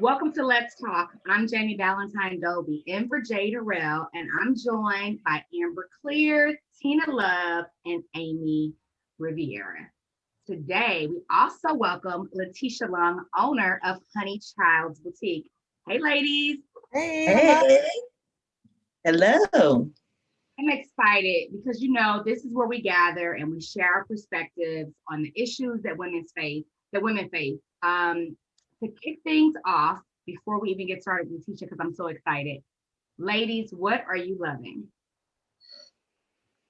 Welcome to Let's Talk. I'm Jami Ballentine Dolby in for Jay Durrell, and I'm joined by Amber Klear, Teena Love, and Amy Rivera. Today, we also welcome Letitia Young, owner of Honey Child's Boutique. Hey, ladies. Hey, hello. Hello. I'm excited because this is where we gather and we share our perspectives on the issues that women face. To kick things off before we even get started with Letitia, because I'm so excited. Ladies, what are you loving?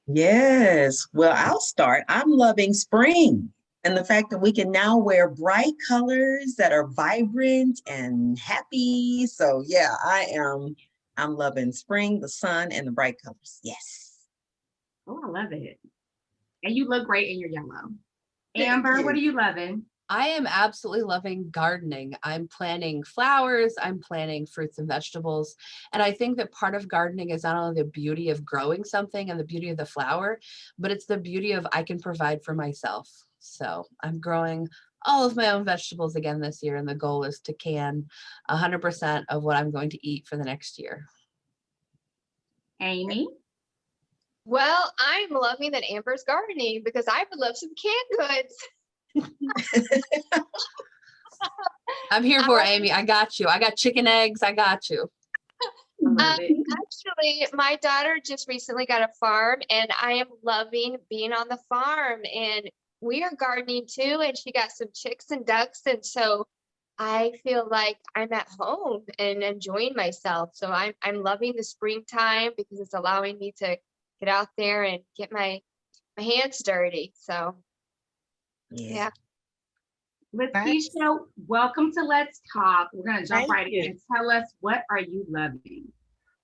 Yes. Well, I'll start. I'm loving spring and the fact that we can now wear bright colors that are vibrant and happy. So yeah, I'm loving spring, the sun, and the bright colors. Yes. Oh, I love it. And you look great in your yellow. Thank Amber, you. what are you loving? I am absolutely loving gardening. I'm planting flowers, I'm planting fruits and vegetables. And I think that part of gardening is not only the beauty of growing something and the beauty of the flower, but it's the beauty of I can provide for myself. So I'm growing all of my own vegetables again this year. And the goal is to can 100% of what I'm going to eat for the next year. Amy? Well, I'm loving that Amber's gardening because I would love some canned goods. I'm here for it, Amy. I got you. I got chicken eggs. I got you. Actually, my daughter just recently got a farm and I am loving being on the farm, and we are gardening too, and she got some chicks and ducks, and so I feel like I'm at home and enjoying myself. So I'm loving the springtime because it's allowing me to get out there and get my hands dirty. So yeah. Letitia, welcome to Let's Talk. We're going to jump right in. Tell us, what are you loving?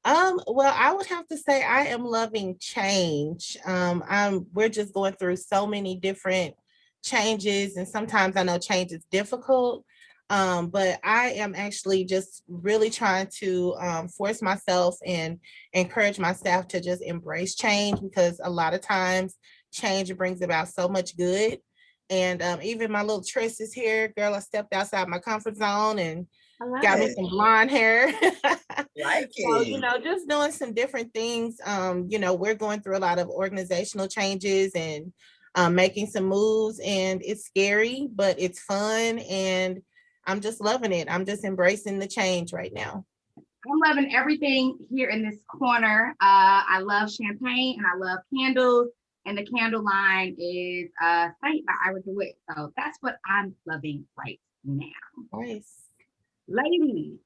Well, I would have to say I am loving change. We're just going through so many different changes, and sometimes I know change is difficult. But I am actually just really trying to force myself and encourage my staff to just embrace change, because a lot of times change brings about so much good. And even my little tresses here, girl, I stepped outside my comfort zone and got me some blonde hair. Like So, it. just doing some different things. We're going through a lot of organizational changes and making some moves, and it's scary, but it's fun. And I'm just loving it. I'm just embracing the change right now. I'm loving everything here in this corner. I love champagne and I love candles. And the candle line is Saint by Ira DeWitt. So that's what I'm loving right now. Nice. Ladies,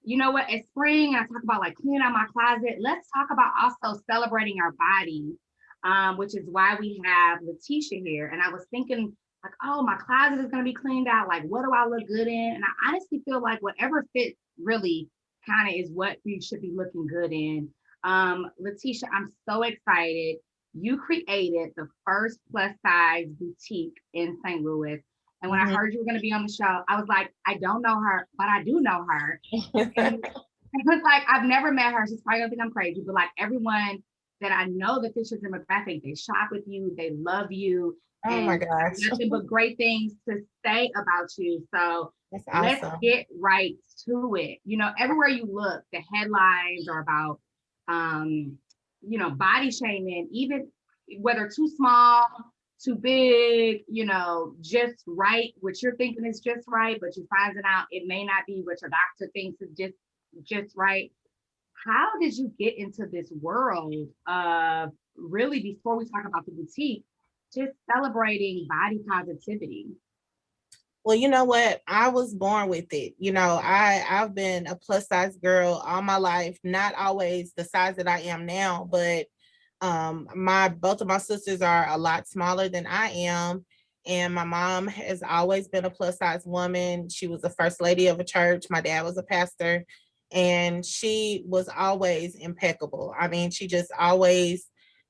you know what? It's spring. I talk about like cleaning out my closet. Let's talk about also celebrating our bodies, which is why we have Letitia here. And I was thinking, like, oh, my closet is going to be cleaned out. Like, what do I look good in? And I honestly feel like whatever fits really kind of is what you should be looking good in. Letitia, I'm so excited. You created the first plus size boutique in St. Louis. And when I heard you were going to be on the show, I was like, I don't know her, but I do know her. And it was like, I've never met her. She's probably going to think I'm crazy, but like everyone that I know that fits your demographic, they shop with you, they love you. Oh my gosh. Nothing but great things to say about you. So that's awesome. Let's get right to it. Everywhere you look, the headlines are about body shaming, even whether too small, too big, just right. What you're thinking is just right, but you're finding out it may not be what your doctor thinks is just right. How did you get into this world of really, before we talk about the boutique, just celebrating body positivity? Well, you know what? I was born with it. I've been a plus size girl all my life, not always the size that I am now, but both of my sisters are a lot smaller than I am. And my mom has always been a plus size woman. She was the first lady of a church. My dad was a pastor, and she was always impeccable. I mean, she just always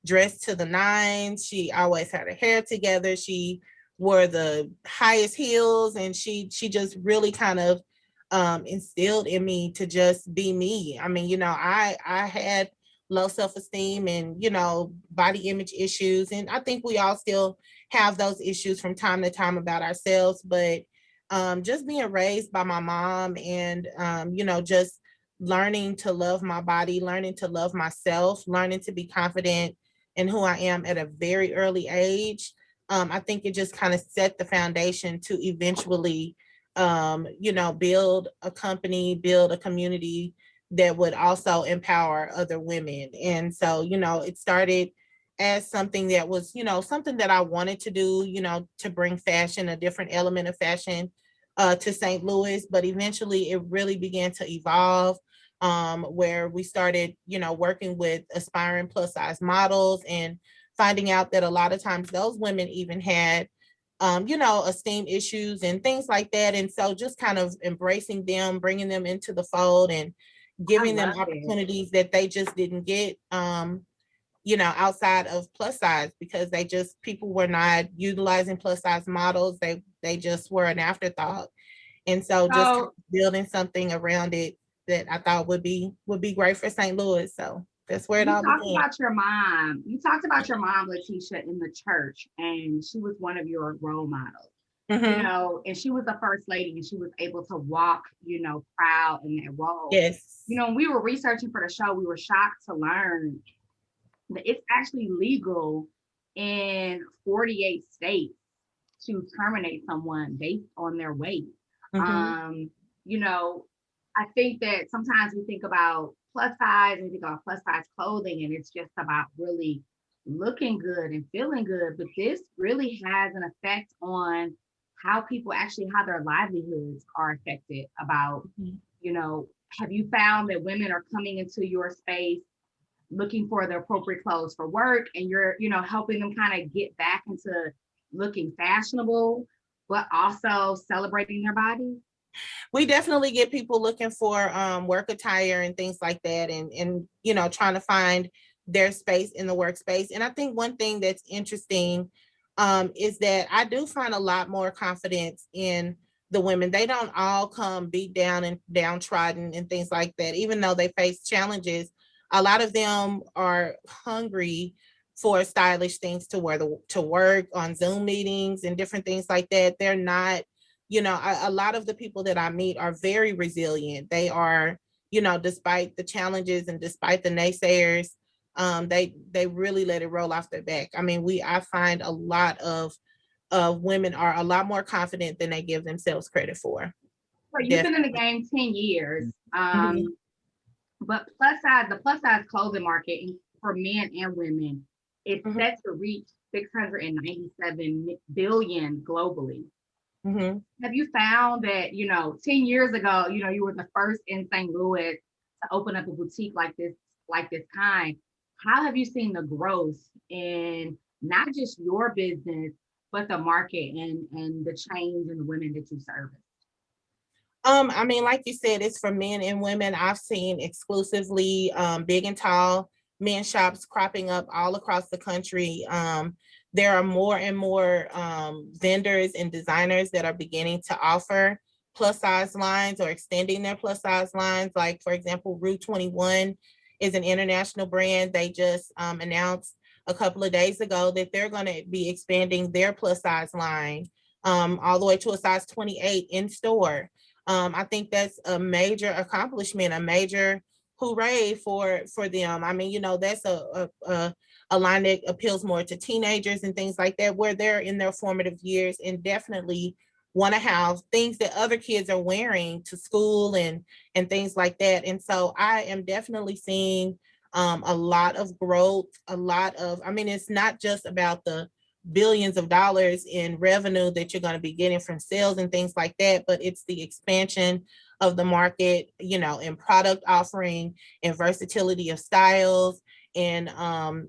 dressed to the nines. She always had her hair together. She wore the highest heels, and she just really kind of instilled in me to just be me. I mean, I had low self-esteem and, body image issues. And I think we all still have those issues from time to time about ourselves. But just being raised by my mom and, just learning to love my body, learning to love myself, learning to be confident in who I am at a very early age. I think it just kind of set the foundation to eventually, build a company, build a community that would also empower other women. And so, it started as something that was, something that I wanted to do, to bring fashion, a different element of fashion to St. Louis, but eventually it really began to evolve, where we started, working with aspiring plus size models and finding out that a lot of times those women even had, esteem issues and things like that. And so just kind of embracing them, bringing them into the fold and giving them love it. opportunities that they just didn't get, outside of plus size, because people were not utilizing plus size models. They just were an afterthought. And so just So building something around it that I thought would be great for St. Louis. So that's where it you all talked began. about your mom. You talked about your mom, Letitia, in the church, and she was one of your role models. Mhm. And she was the first lady, and she was able to walk, proud in that role. Yes. When we were researching for the show, we were shocked to learn that it's actually legal in 48 states to terminate someone based on their weight. Mhm. You know, I think that sometimes we think about plus size and we think about plus size clothing, and it's just about really looking good and feeling good. But this really has an effect on how their livelihoods are affected. About, Mhm. you know, have you found that women are coming into your space looking for the appropriate clothes for work, and you're, helping them kind of get back into looking fashionable, but also celebrating their body? We definitely get people looking for work attire and things like that, and trying to find their space in the workspace. And I think one thing that's interesting is that I do find a lot more confidence in the women. They don't all come beat down and downtrodden and things like that. Even though they face challenges, a lot of them are hungry for stylish things to wear to work, on Zoom meetings and different things like that. They're not, a lot of the people that I meet are very resilient. They are, despite the challenges and despite the naysayers, they really let it roll off their back. I mean, I find a lot of women are a lot more confident than they give themselves credit for. So you've been in the Definitely. game 10 years. Mhm. But the plus size clothing market for men and women is Mhm. set to reach 697 billion globally. Mhm. Have you found that, 10 years ago, you were the first in St. Louis to open up a boutique like this kind? How have you seen the growth in not just your business, but the market and the change in the women that you service? I mean, like you said, it's for men and women. I've seen exclusively big and tall men shops cropping up all across the country. There are more and more vendors and designers that are beginning to offer plus size lines or extending their plus size lines. Like, for example, Rue 21 is an international brand. They just announced a couple of days ago that they're going to be expanding their plus size line all the way to a size 28 in store. I think that's a major accomplishment, a major hooray for them. I mean, that's a line that appeals more to teenagers and things like that, where they're in their formative years and definitely want to have things that other kids are wearing to school and things like that. And so I am definitely seeing a lot of growth, I mean, it's not just about the billions of dollars in revenue that you're going to be getting from sales and things like that, but it's the expansion of the market, in product offering and versatility of styles. And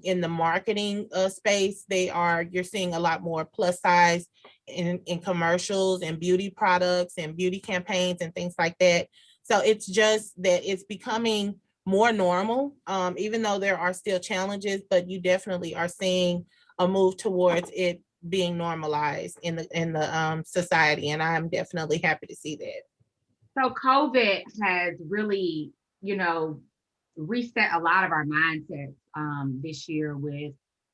in the marketing space, you're seeing a lot more plus size in commercials and beauty products and beauty campaigns and things like that. So it's just that it's becoming more normal, even though there are still challenges, but you definitely are seeing a move towards it being normalized in the society, and I'm definitely happy to see that. So COVID has really, reset a lot of our mindsets this year with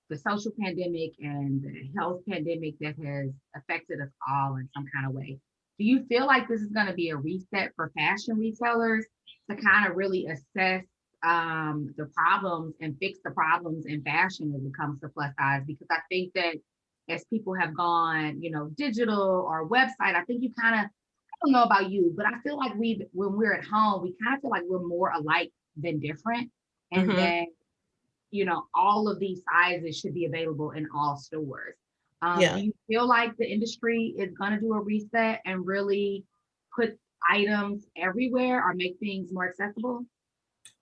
the social pandemic and the health pandemic that has affected us all in some kind of way. Do you feel like this is going to be a reset for fashion retailers to kind of really assess the problems and fix the problems in fashion as it comes to plus size? Because I think that as people have gone, digital or website, I think you kind of, I don't know about you, but I feel like when we're at home, we kind of feel like we're more alike than different. And Mhm. then, all of these sizes should be available in all stores. Do Yeah. you feel like the industry is going to do a reset and really put items everywhere or make things more accessible?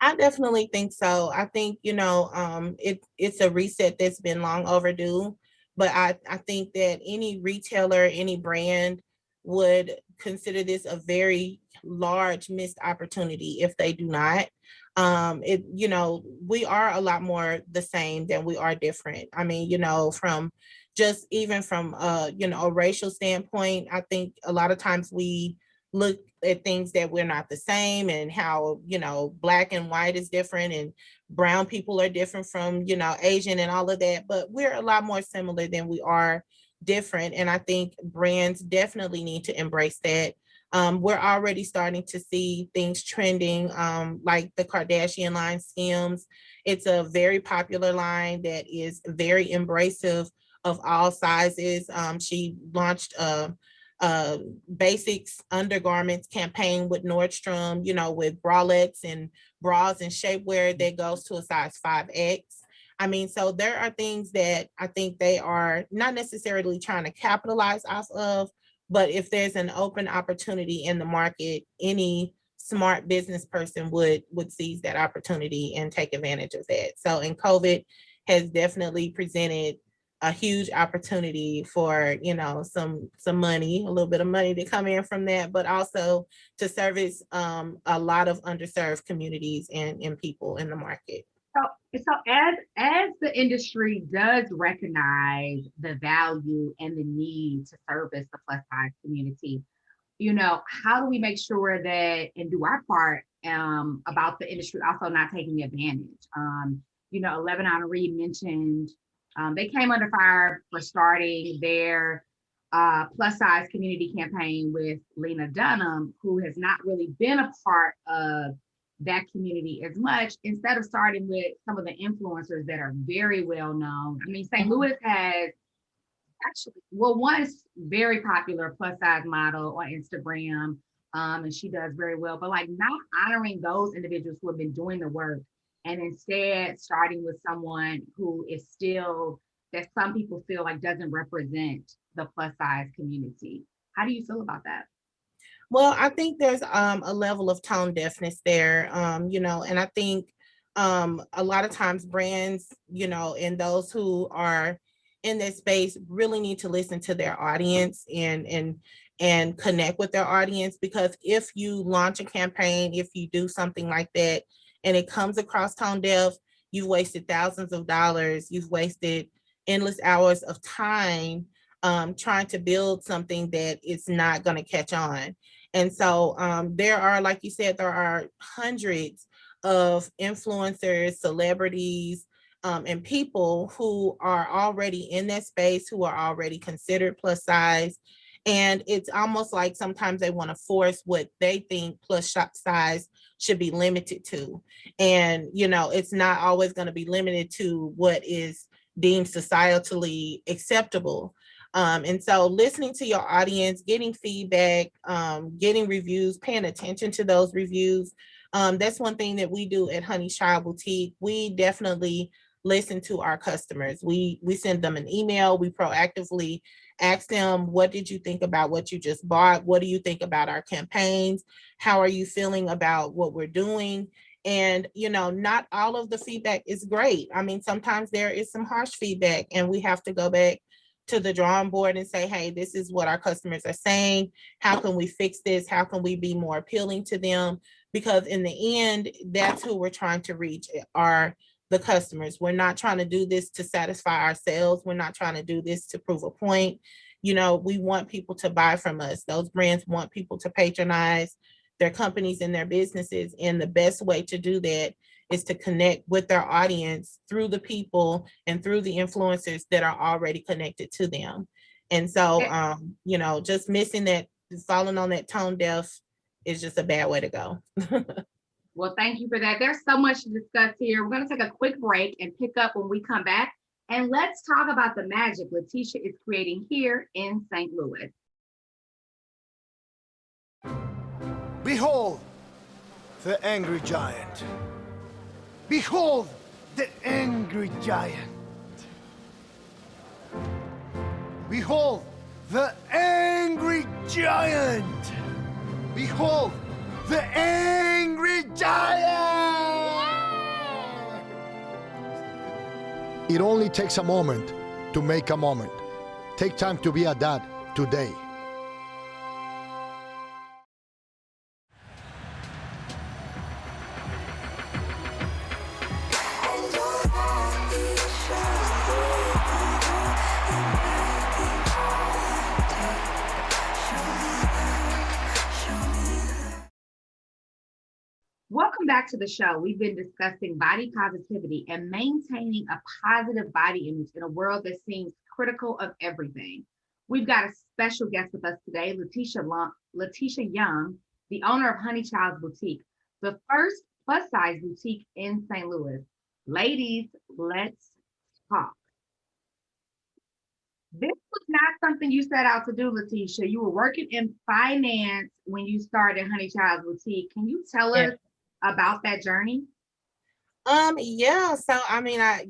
I definitely think so. I think, it's a reset that's been long overdue. But I think that any retailer, any brand would consider this a very large missed opportunity if they do not. We are a lot more the same than we are different. I mean, from just even from a racial standpoint, I think a lot of times we look at things that we're not the same, and how black and white is different, and brown people are different from Asian and all of that, but we're a lot more similar than we are different. And I think brands definitely need to embrace that. We're already starting to see things trending, like the Kardashian line Skims. It's a very popular line that is very embracive of all sizes. She launched a basics undergarments campaign with Nordstrom, with bralettes and bras and shapewear that goes to a size 5X. I mean, so there are things that I think they are not necessarily trying to capitalize off of, but if there's an open opportunity in the market, any smart business person would seize that opportunity and take advantage of that. So, and COVID has definitely presented a huge opportunity for some money, a little bit of money to come in from that, but also to service a lot of underserved communities and people in the market. So as the industry does recognize the value and the need to service the plus size community, how do we make sure that and do our part about the industry also not taking advantage? 11 on Reed mentioned they came under fire for starting their plus size community campaign with Lena Dunham, who has not really been a part of that community as much, instead of starting with some of the influencers that are very well known. I mean, St. Louis has actually, well, one is very popular plus size model on Instagram, and she does very well, but like not honoring those individuals who have been doing the work, and instead starting with someone who is still, that some people feel like doesn't represent the plus size community. How do you feel about that? Well, I think there's a level of tone deafness there, and I think a lot of times brands, and those who are in this space really need to listen to their audience and connect with their audience, because if you launch a campaign, if you do something like that and it comes across tone deaf, you've wasted thousands of dollars, you've wasted endless hours of time trying to build something that is not going to catch on. And so there are, like you said, there are hundreds of influencers, celebrities, and people who are already in that space, who are already considered plus size. And it's almost like sometimes they want to force what they think plus size should be limited to. And, it's not always going to be limited to what is deemed societally acceptable. And so listening to your audience, getting feedback, getting reviews, paying attention to those reviews. That's one thing that we do at Honey's Child Boutique. We definitely listen to our customers. We send them an email. We proactively ask them, what did you think about what you just bought? What do you think about our campaigns? How are you feeling about what we're doing? And, not all of the feedback is great. I mean, sometimes there is some harsh feedback, and we have to go back to the drawing board and say, hey, this is what our customers are saying. How can we fix this? How can we be more appealing to them? Because in the end, that's who we're trying to reach, are the customers. We're not trying to do this to satisfy ourselves. We're not trying to do this to prove a point. We want people to buy from us. Those brands want people to patronize their companies and their businesses. And the best way to do that is to connect with their audience through the people and through the influencers that are already connected to them. And so, just missing falling on that tone deaf is just a bad way to go. Well, thank you for that. There's so much to discuss here. We're going to take a quick break and pick up when we come back. And let's talk about the magic Letitia is creating here in St. Louis. Behold the angry giant. Behold the angry giant. Behold the angry giant. Behold the angry giant. It only takes a moment to make a moment. Take time to be a dad today. Welcome back to the show. We've been discussing body positivity and maintaining a positive body image in a world that seems critical of everything. We've got a special guest with us today, Letitia Young, the owner of Honey Child's Boutique, the first plus-size boutique in St. Louis. Ladies, let's talk. This was not something you set out to do, Letitia. You were working in finance when you started Honey Child's Boutique. Can you tell us about that journey? Yeah. So I mean, I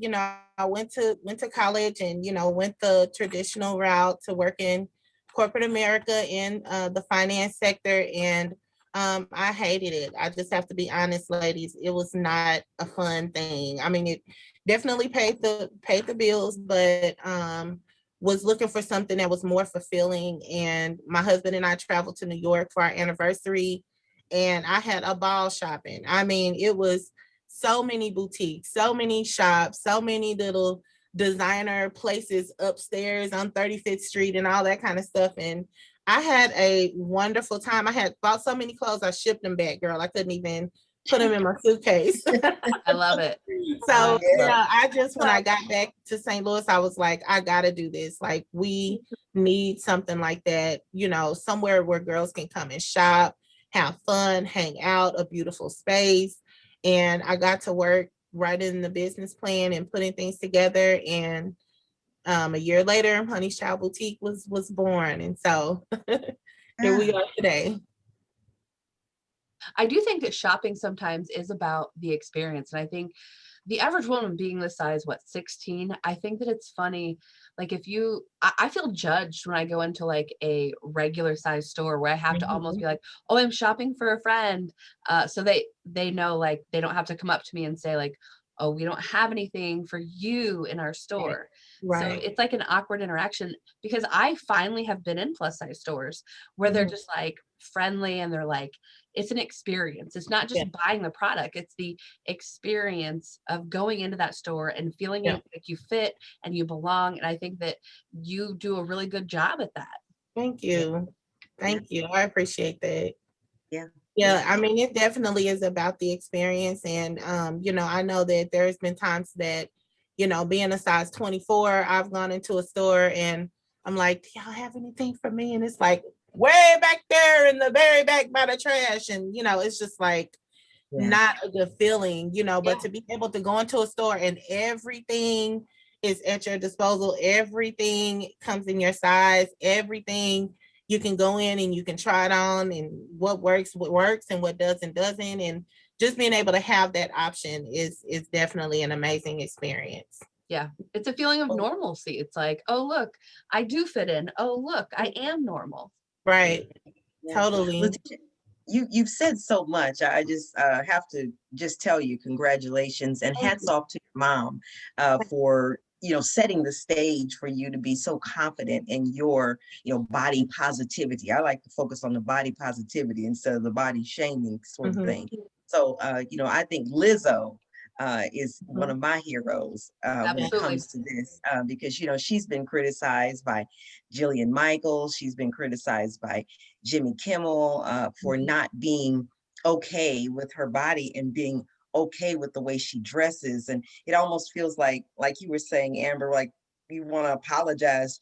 went to college and went the traditional route to work in corporate America in the finance sector, and I hated it. I just have to be honest, ladies. It was not a fun thing. I mean, it definitely paid the bills, but was looking for something that was more fulfilling. And my husband and I traveled to New York for our anniversary, and I had a ball shopping. I mean, it was so many boutiques, so many shops, so many little designer places upstairs on 35th Street and all that kind of stuff. And I had a wonderful time. I had bought so many clothes, I shipped them back, girl. I couldn't even put them in my suitcase. I love it. So, I just, when I got back to St. Louis, I was like, I gotta do this. Like, we need something like that, somewhere where girls can come and shop, have fun, hang out, a beautiful space. And I got to work writing the business plan and putting things together. And a year later, Honey's Child Boutique was born. And so here we are today. I do think that shopping sometimes is about the experience. And I think the average woman being this size, 16, I think that it's funny. Like I feel judged when I go into like a regular size store where I have to almost be like, oh, I'm shopping for a friend. So they know, like, they don't have to come up to me and say like, oh, we don't have anything for you in our store. Right. So it's like an awkward interaction, because I finally have been in plus size stores where they're just like friendly, and they're like, it's an experience. It's not just buying the product. It's the experience of going into that store and feeling like you fit and you belong. And I think that you do a really good job at that. Thank you. Thank you. I appreciate that. Yeah. Yeah, I mean, it definitely is about the experience. And, I know that there's been times that, being a size 24, I've gone into a store and I'm like, do y'all have anything for me? And it's like, way back there in the very back by the trash. And, it's just like not a good feeling, but to be able to go into a store and everything is at your disposal, everything comes in your size, everything you can go in and you can try it on, and what works and what doesn't. And just being able to have that option is definitely an amazing experience. Yeah, it's a feeling of normalcy. It's like, oh, look, I do fit in. Oh, look, I am normal. Right. Totally. Letitia, you've said so much. I just have to just tell you congratulations and hats off to your mom for setting the stage for you to be so confident in your body positivity. I like to focus on the body positivity instead of the body shaming sort of thing. So I think Lizzo is one of my heroes when it comes to this, because she's been criticized by Jillian Michaels, she's been criticized by Jimmy Kimmel for not being okay with her body and being okay with the way she dresses. And it almost feels like you were saying, Amber, like you want to apologize,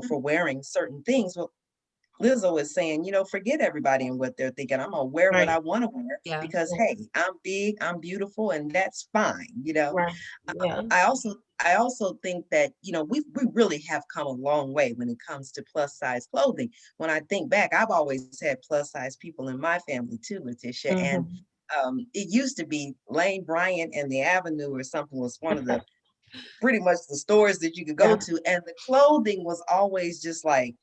for wearing certain things. Well, Lizzo is saying, forget everybody and what they're thinking. I'm gonna wear what Right. I want to wear Yeah. because hey, I'm big, I'm beautiful, and that's fine. Right. Yeah. I also think that we really have come a long way when it comes to plus size clothing. When I think back, I've always had plus size people in my family too, Letitia, and Mhm. it used to be Lane Bryant and the Avenue or something was one of the pretty much the stores that you could go Yeah. to, and the clothing was always just like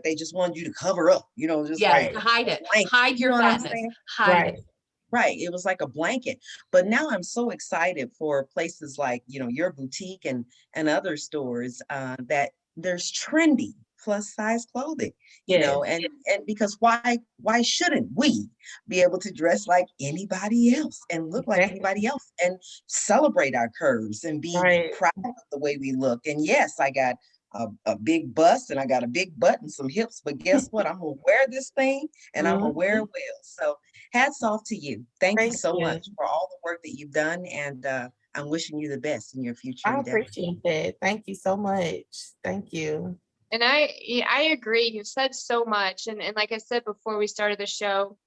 they just wanted you to cover up, just Yeah, like Right. to hide it. blanket. Hide You your know what I'm fatness. saying? Hide Right. it. Right. It was like a blanket. But now I'm so excited for places like, your boutique and other stores that there's trendy plus size clothing, Yes. and because why shouldn't we be able to dress like anybody else and look like Exactly. anybody else and celebrate our curves and be Right. proud of the way we look? And yes, I got a big bust and I got a big butt and some hips, but guess what? I'm gonna wear this thing and I'm gonna wear it Mhm. well. So hats off to you. Thank you Thank so you. much for all the work that you've done. And I'm wishing you the best in your future I endeavors. appreciate that. Thank you so much. Thank you. And I agree. You've said so much. And like I said before we started the show,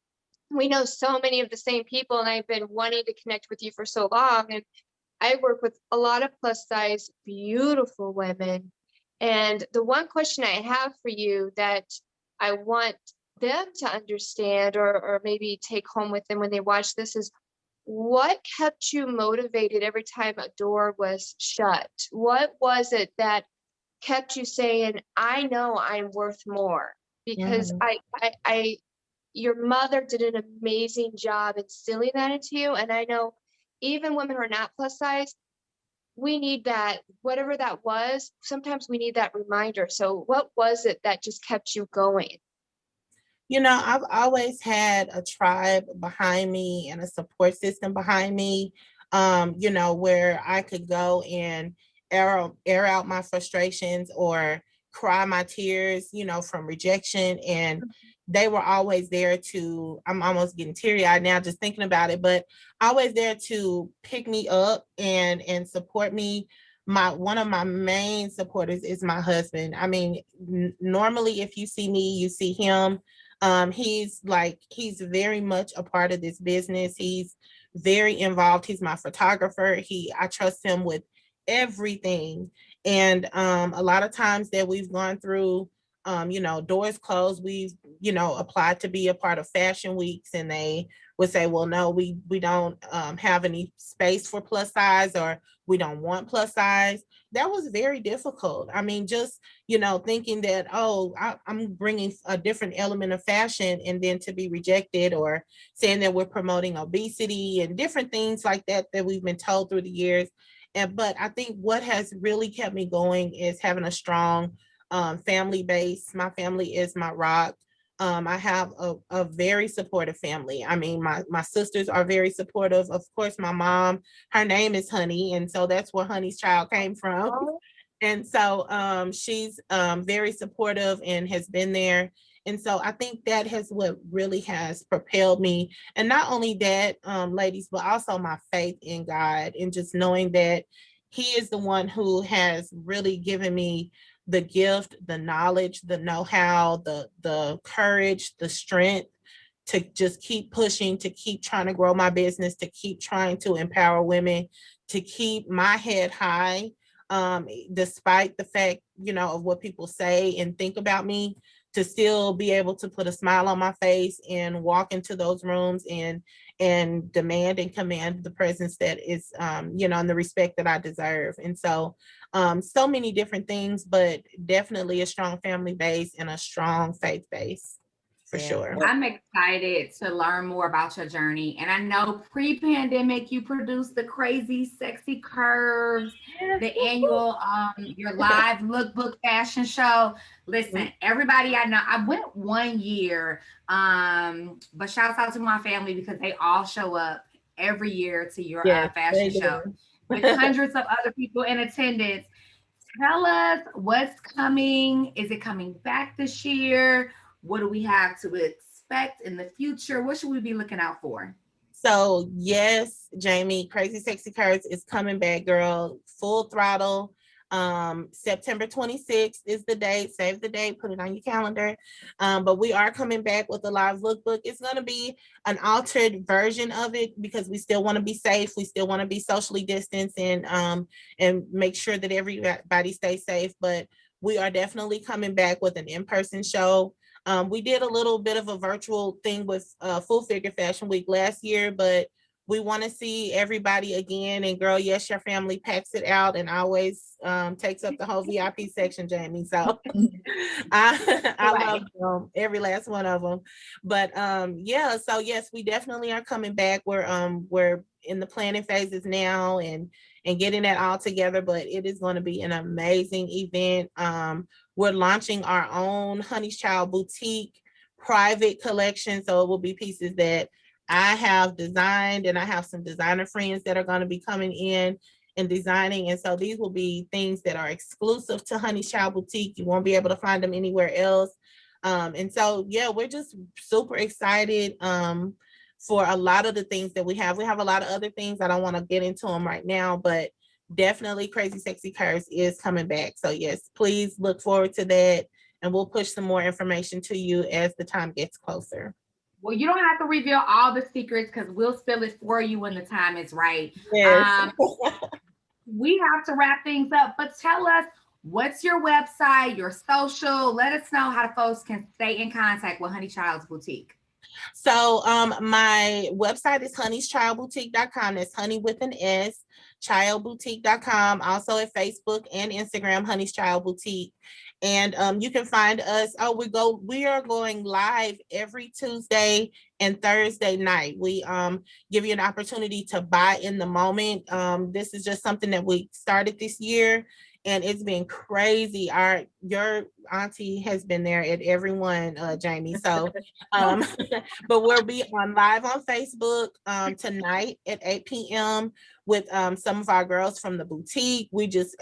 we know so many of the same people, and I've been wanting to connect with you for so long. And I work with a lot of plus size, beautiful women. And the one question I have for you that I want them to understand or maybe take home with them when they watch this is, what kept you motivated every time a door was shut? What was it that kept you saying, I know I'm worth more? Because Mhm. your mother did an amazing job instilling that into you. And I know even women who are not plus size, we need that, whatever that was, sometimes we need that reminder. So what was it that just kept you going? I've always had a tribe behind me and a support system behind me, where I could go and air out my frustrations or cry my tears, from rejection. And they were always there I'm almost getting teary eyed now just thinking about it, but always there to pick me up and support me. One of my main supporters is my husband. I mean, normally if you see me, you see him. He's very much a part of this business. He's very involved. He's my photographer. I trust him with everything. And a lot of times that we've gone through, doors closed, we've, applied to be a part of fashion weeks, and they would say, well, no, we don't have any space for plus size, or we don't want plus size. That was very difficult. I mean, just thinking that, I'm bringing a different element of fashion, and then to be rejected, or saying that we're promoting obesity and different things like that we've been told through the years. But I think what has really kept me going is having a strong family base. My family is my rock. I have a very supportive family. I mean, my sisters are very supportive. Of course, my mom, her name is Honey, and so that's where Honey's Child came from. Oh, And so she's very supportive and has been there. And so I think that has what really has propelled me. And not only that, ladies, but also my faith in God, and just knowing that He is the one who has really given me the gift, the knowledge, the know-how, the courage, the strength to just keep pushing, to keep trying to grow my business, to keep trying to empower women, to keep my head high, despite the fact, of what people say and think about me, to still be able to put a smile on my face and walk into those rooms and demand and command the presence that is, and the respect that I deserve. And so, so many different things, but definitely a strong family base and a strong faith base, for Yeah. sure. Well, I'm excited to learn more about your journey. And I know pre-pandemic you produced the crazy sexy curves, the annual your live lookbook fashion show. Listen, everybody I know, I went 1 year, but shouts out to my family because they all show up every year to your Yes, fashion they show do. with hundreds of other people in attendance. Tell us what's coming. Is it coming back this year? What do we have to expect in the future? What should we be looking out for? So yes, Jami, Crazy Sexy Curves is coming back, girl, full throttle. September 26th is the date. Save the date, put it on your calendar. But we are coming back with a live lookbook. It's going to be an altered version of it because we still want to be safe. We still want to be socially distanced and make sure that everybody stays safe. But we are definitely coming back with an in-person show. We did a little bit of a virtual thing with Full Figure Fashion Week last year, but we want to see everybody again. And girl, yes, your family packs it out and always takes up the whole VIP section, Jami. So I love them, every last one of them. But yeah, so yes, we definitely are coming back. We're in the planning phases now and getting that all together, but it is going to be an amazing event. We're launching our own Honey's Child boutique private collection. So it will be pieces that I have designed, and I have some designer friends that are going to be coming in and designing. And so these will be things that are exclusive to Honey's Child Boutique. You won't be able to find them anywhere else. And so, yeah, we're just super excited for a lot of the things that we have. We have a lot of other things. I don't want to get into them right now, but definitely Crazy Sexy Curves is coming back. So yes, please look forward to that. And we'll push some more information to you as the time gets closer. Well, you don't have to reveal all the secrets because we'll spill it for you when the time is right. Yes. We have to wrap things up, but tell us, what's your website, your social? Let us know how the folks can stay in contact with Honey Child's Boutique. So my website is honeyschildboutique.com. That's honey with an S, childboutique.com. Also at Facebook and Instagram, Honey's Child Boutique. And you can find us. We are going live every Tuesday and Thursday night. We give you an opportunity to buy in the moment. This is just something that we started this year, and it's been crazy. Your auntie has been there at every one, Jami. So, but we'll be live on Facebook tonight at 8 p.m. with some of our girls from the boutique. We're just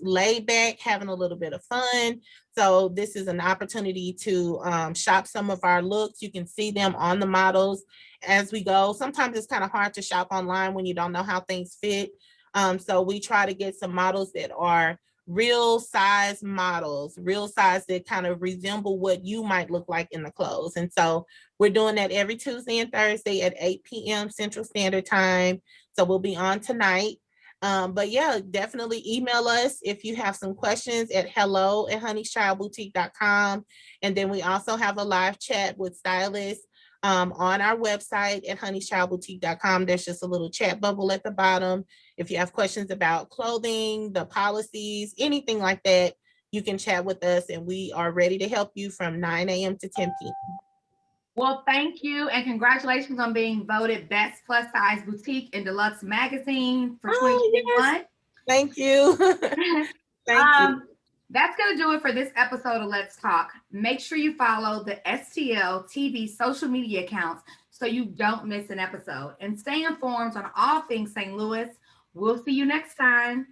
laid back, having a little bit of fun. So this is an opportunity to shop some of our looks. You can see them on the models as we go. Sometimes it's kind of hard to shop online when you don't know how things fit. So we try to get some models that are real size models, real size that kind of resemble what you might look like in the clothes. And so we're doing that every Tuesday and Thursday at 8 p.m. Central Standard Time. So we'll be on tonight. But yeah, definitely email us if you have some questions at hello@honeyschildboutique.com. And then we also have a live chat with stylists on our website at honeyschildboutique.com. There's just a little chat bubble at the bottom. If you have questions about clothing, the policies, anything like that, you can chat with us, and we are ready to help you from 9 a.m. to 10 p.m. Well, thank you, and congratulations on being voted Best Plus Size Boutique in Deluxe Magazine for 2021. Yes. Thank you. Thank you. That's going to do it for this episode of Let's Talk. Make sure you follow the STL TV social media accounts so you don't miss an episode, and stay informed on all things St. Louis. We'll see you next time.